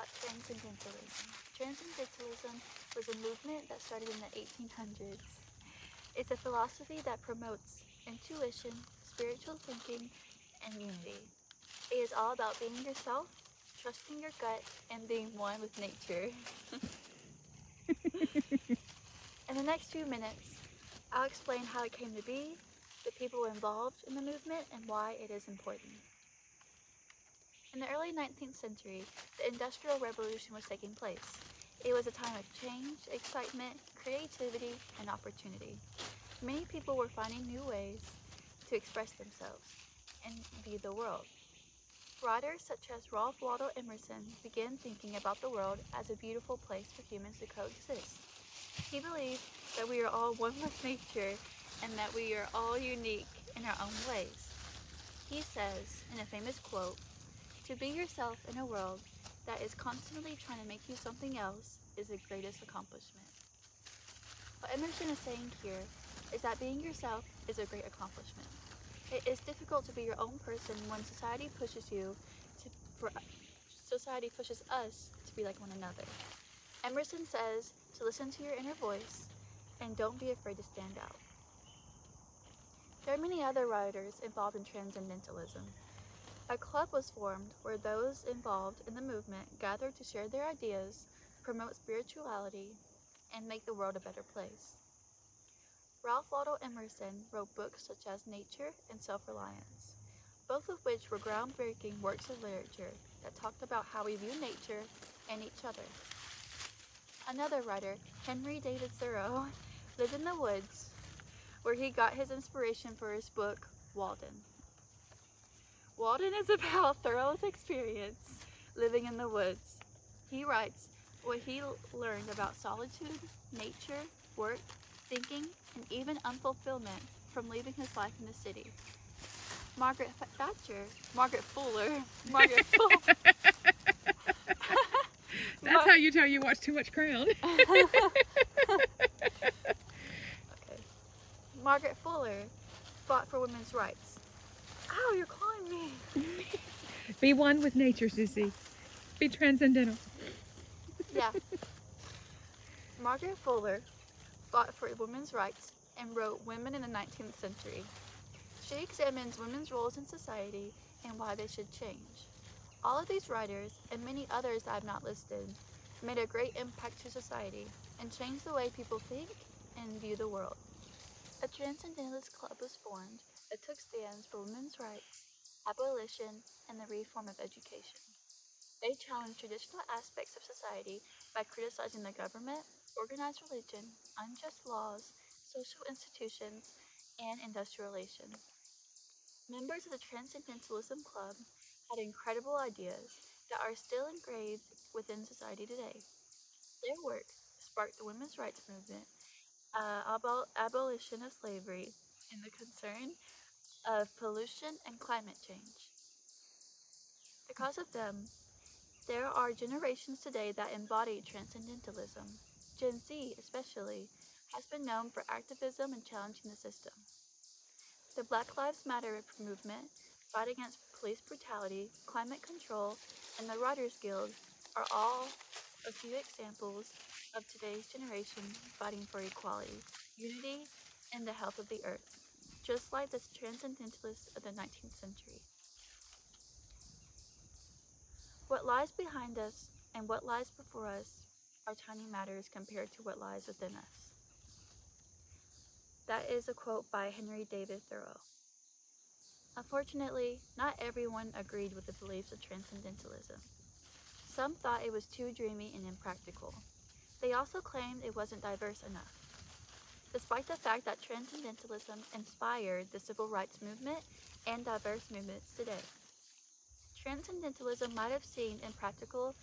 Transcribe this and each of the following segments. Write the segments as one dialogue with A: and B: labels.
A: about Transcendentalism. Transcendentalism was a movement that started in the 1800s. It's a philosophy that promotes intuition, spiritual thinking, and unity. It is all about being yourself, trusting your gut, and being one with nature. In the next few minutes, I'll explain how it came to be, the people involved in the movement, and why it is important. In the early 19th century, the Industrial Revolution was taking place. It was a time of change, excitement, creativity, and opportunity. Many people were finding new ways to express themselves and view the world. Writers such as Ralph Waldo Emerson began thinking about the world as a beautiful place for humans to coexist. He believed that we are all one with nature and that we are all unique in our own ways. He says, in a famous quote, "To be yourself in a world that is constantly trying to make you something else is the greatest accomplishment." What Emerson is saying here is that being yourself is a great accomplishment. It is difficult to be your own person when society pushes us to be like one another. Emerson says to listen to your inner voice and don't be afraid to stand out. There are many other writers involved in Transcendentalism. A club was formed where those involved in the movement gathered to share their ideas, promote spirituality, and make the world a better place. Ralph Waldo Emerson wrote books such as Nature and Self-Reliance, both of which were groundbreaking works of literature that talked about how we view nature and each other. Another writer, Henry David Thoreau, lived in the woods where he got his inspiration for his book, Walden. Walden is about Thoreau's experience living in the woods. He writes what he learned about solitude, nature, work, thinking, and even unfulfillment from leaving his life in the city. Margaret Fuller.
B: That's how you tell you watch too much Crown.
A: Okay. Margaret Fuller fought for women's rights. Ow, you're calling me.
B: Be one with nature, Sissy. Be transcendental.
A: Yeah. Margaret Fuller fought for women's rights and wrote Women in the 19th Century. She examines women's roles in society and why they should change. All of these writers, and many others that I have not listed, made a great impact to society and changed the way people think and view the world. A Transcendentalist club was formed that took stands for women's rights, abolition, and the reform of education. They challenged traditional aspects of society by criticizing the government, organized religion, unjust laws, social institutions, and industrial relations. Members of the Transcendentalism Club had incredible ideas that are still engraved within society today. Their work sparked the women's rights movement, abolition of slavery, and the concern of pollution and climate change. Because of them, there are generations today that embody Transcendentalism. Gen Z, especially, has been known for activism and challenging the system. The Black Lives Matter movement, fight against police brutality, climate control, and the Writers Guild are all a few examples of today's generation fighting for equality, unity, and the health of the earth, just like the Transcendentalists of the 19th century. What lies behind us and what lies before us are tiny matters compared to what lies within us. That is a quote by Henry David Thoreau. Unfortunately, not everyone agreed with the beliefs of Transcendentalism. Some thought it was too dreamy and impractical. They also claimed it wasn't diverse enough. Despite the fact that Transcendentalism inspired the civil rights movement and diverse movements today. Transcendentalism might have seemed impractical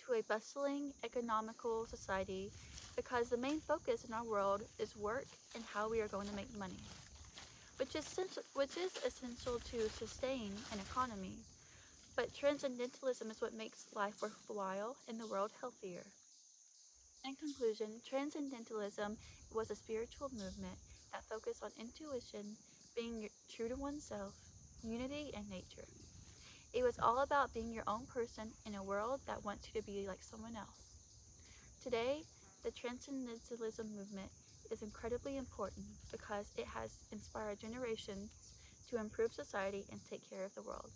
A: to a bustling, economical society because the main focus in our world is work and how we are going to make money, which is essential to sustain an economy. But Transcendentalism is what makes life worthwhile and the world healthier. In conclusion, Transcendentalism was a spiritual movement that focused on intuition, being true to oneself, unity, and nature. It was all about being your own person in a world that wants you to be like someone else. Today, the Transcendentalism movement is incredibly important because it has inspired generations to improve society and take care of the world.